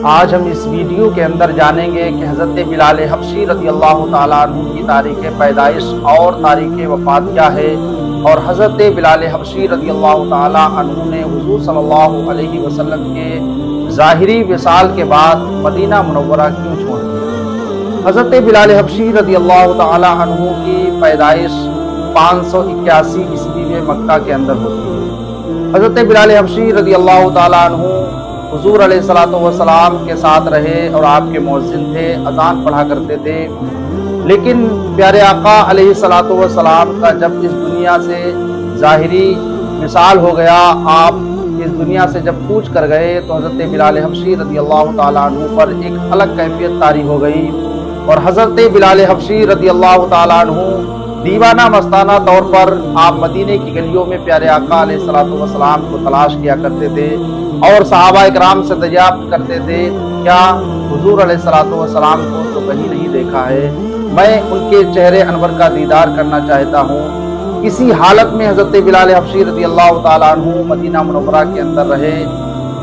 آج ہم اس ویڈیو کے اندر جانیں گے کہ حضرت بلال حبشی رضی اللہ تعالیٰ عنہ کی تاریخ پیدائش اور تاریخ وفات کیا ہے، اور حضرت بلال حبشی رضی اللہ تعالیٰ عنہ نے حضور صلی اللہ علیہ وسلم کے ظاہری وصال کے بعد مدینہ منورہ کیوں چھوڑ دیا۔ حضرت بلال حبشی رضی اللہ تعالیٰ عنہ کی پیدائش 581 عیسوی میں مکہ کے اندر ہوتی ہے۔ حضرت بلال حبشی رضی اللہ تعالیٰ عنہ حضور علیہ السلام کے ساتھ رہے اور آپ کے مؤذن تھے، اذان پڑھا کرتے تھے، لیکن پیارے آقا علیہ السلام کا جب اس دنیا سے ظاہری وصال ہو گیا، آپ اس دنیا سے جب کوچ کر گئے، تو حضرت بلال حبشی رضی اللہ تعالیٰ عنہ پر ایک الگ کیفیت طاری ہو گئی، اور حضرت بلال حبشی رضی اللہ تعالیٰ عنہ دیوانہ مستانہ طور پر آپ مدینے کی گلیوں میں پیارے آقا علیہ السلام کو تلاش کیا کرتے تھے اور صحابہ اکرام سے دریافت کرتے تھے، کیا حضور علیہ السلام کو تو کہیں نہیں دیکھا ہے، میں ان کے چہرے انور کا دیدار کرنا چاہتا ہوں۔ اسی حالت میں حضرت بلال حبشی رضی اللہ تعالیٰ عنہ مدینہ منورہ کے اندر رہے،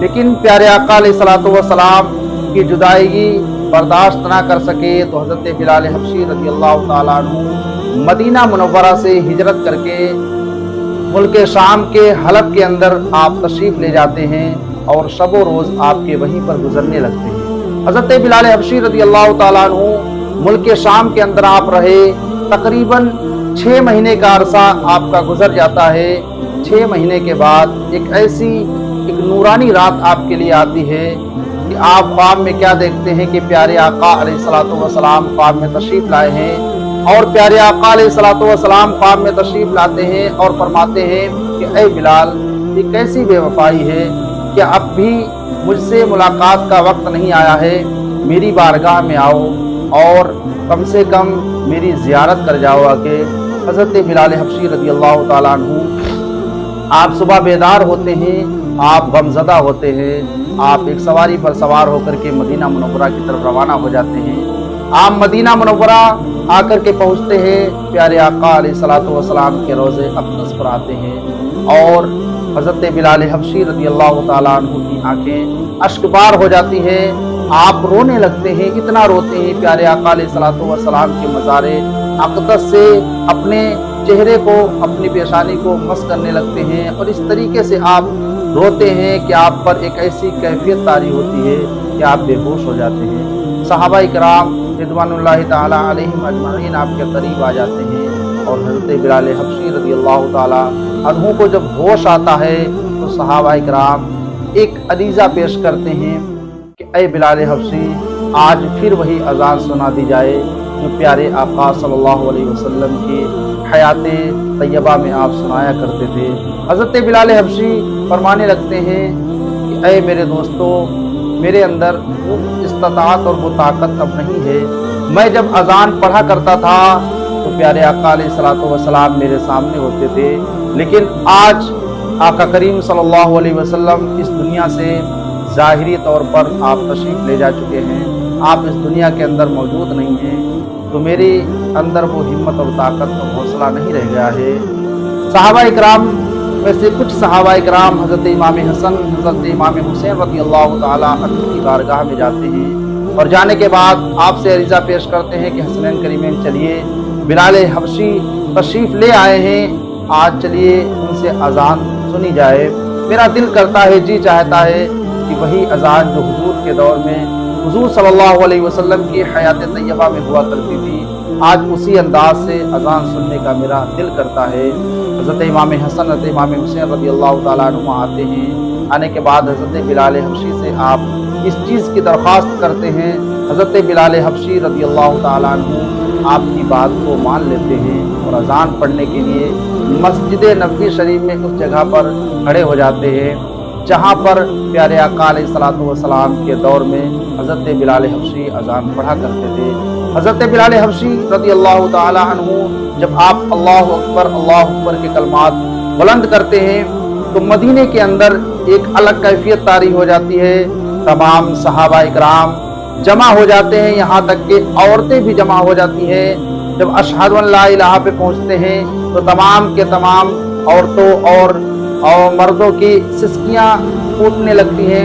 لیکن پیارے آقا علیہ السلام کی جدائیگی برداشت نہ کر سکے، تو حضرت بلال حبشی رضی اللہ تعالیٰ عنہ مدینہ منورہ سے ہجرت کر کے ملک شام کے حلب کے اندر آپ تشریف لے جاتے ہیں، اور شب و روز آپ کے وہیں پر گزرنے لگتے ہیں۔ حضرت بلال حبشی رضی اللہ تعالیٰ عنہ ملک شام کے اندر آپ رہے، تقریباً 6 مہینے کا عرصہ آپ کا گزر جاتا ہے۔ 6 مہینے کے بعد ایک نورانی رات آپ کے لیے آتی ہے کہ آپ خواب میں کیا دیکھتے ہیں کہ پیارے آقا علیہ السلام خواب میں تشریف لائے ہیں، اور پیارے آقا علیہ السلام خواب میں تشریف لاتے ہیں اور فرماتے ہیں کہ اے بلال، یہ کیسی بے وفائی ہے کہ اب بھی مجھ سے ملاقات کا وقت نہیں آیا ہے، میری بارگاہ میں آؤ اور کم سے کم میری زیارت کر جاؤ آکے۔ حضرت بلال حبشی رضی اللہ تعالیٰ عنہ آپ صبح بیدار ہوتے ہیں، آپ غمزدہ ہوتے ہیں، آپ ایک سواری پر سوار ہو کر کے مدینہ منورہ کی طرف روانہ ہو جاتے ہیں۔ آپ مدینہ منورہ آ کر کے پہنچتے ہیں، پیارے آقا علیہ السلام کے روضے اقدس پر آتے ہیں، اور حضرت بلال حبشی رضی اللہ تعالیٰ عنہ کی آنکھیں اشک بار ہو جاتی ہیں، آپ رونے لگتے ہیں، اتنا روتے ہیں، پیارے آقا علیہ السلام کے مزار اقدس سے اپنے چہرے کو، اپنی پیشانی کو مس کرنے لگتے ہیں، اور اس طریقے سے آپ روتے ہیں کہ آپ پر ایک ایسی کیفیت طاری ہوتی ہے کہ آپ بے ہوش ہو جاتے ہیں۔ صحابہ کرام رضوان اللہ تعالیٰ علیہم اجمعین آپ کے قریب آ جاتے ہیں، اور حضرت بلال حبشی رضی اللہ تعالیٰ عنہ کو جب ہوش آتا ہے تو صحابہ کرام ایک عریضہ پیش کرتے ہیں کہ اے بلال حبشی، آج پھر وہی اذان سنا دی جائے جو پیارے آقا صلی اللہ علیہ وسلم کی حیات طیبہ میں آپ سنایا کرتے تھے۔ حضرت بلال حبشی فرمانے لگتے ہیں کہ اے میرے دوستو، میرے اندر وہ استطاعت اور وہ طاقت اب نہیں ہے، میں جب اذان پڑھا کرتا تھا تو پیارے آقا علیہ السلام میرے سامنے ہوتے تھے، لیکن آج آقا کریم صلی اللہ علیہ وسلم اس دنیا سے ظاہری طور پر آپ تشریف لے جا چکے ہیں، آپ اس دنیا کے اندر موجود نہیں ہیں، تو میرے اندر وہ ہمت اور طاقت اور حوصلہ نہیں رہ گیا ہے۔ صحابہ اکرام میں سے کچھ صحابہ اکرام حضرت امام حسن، حضرت امام حسین رضی اللہ تعالیٰ عنہ کی بارگاہ میں جاتے ہیں، اور جانے کے بعد آپ سے عریضہ پیش کرتے ہیں کہ حسنین کریمین چلیے، بلال حبشی تشریف لے آئے ہیں، آج چلیے ان سے اذان سنی جائے۔ میرا دل کرتا ہے، جی چاہتا ہے کہ وہی اذان جو حضور کے دور میں حضور صلی اللہ علیہ وسلم کی حیات طیبہ میں ہوا کرتی تھی، آج اسی انداز سے اذان سننے کا میرا دل کرتا ہے۔ حضرت امام حسن، حضرت امام حسین رضی اللہ تعالیٰ عنہ آتے ہیں، آنے کے بعد حضرت بلال حبشی سے آپ اس چیز کی درخواست کرتے ہیں، حضرت بلال حبشی رضی اللہ تعالیٰ عنہ آپ کی بات کو مان لیتے ہیں، اور اذان پڑھنے کے لیے مسجد نبوی شریف میں اس جگہ پر کھڑے ہو جاتے ہیں جہاں پر پیارے آقا علیہ السلام کے دور میں حضرت بلال حبشی اذان پڑھا کرتے تھے۔ حضرت بلال حبشی رضی اللہ تعالی عنہ جب آپ اللہ اکبر کے کلمات بلند کرتے ہیں تو مدینے کے اندر ایک الگ کیفیت طاری ہو جاتی ہے، تمام صحابہ اکرام جمع ہو جاتے ہیں، یہاں تک کہ عورتیں بھی جمع ہو جاتی ہیں۔ جب اشہد ان لا الہ پہ پہنچتے ہیں تو تمام کے تمام عورتوں اور مردوں کی سسکیاں پھوٹنے لگتی ہیں،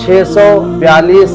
642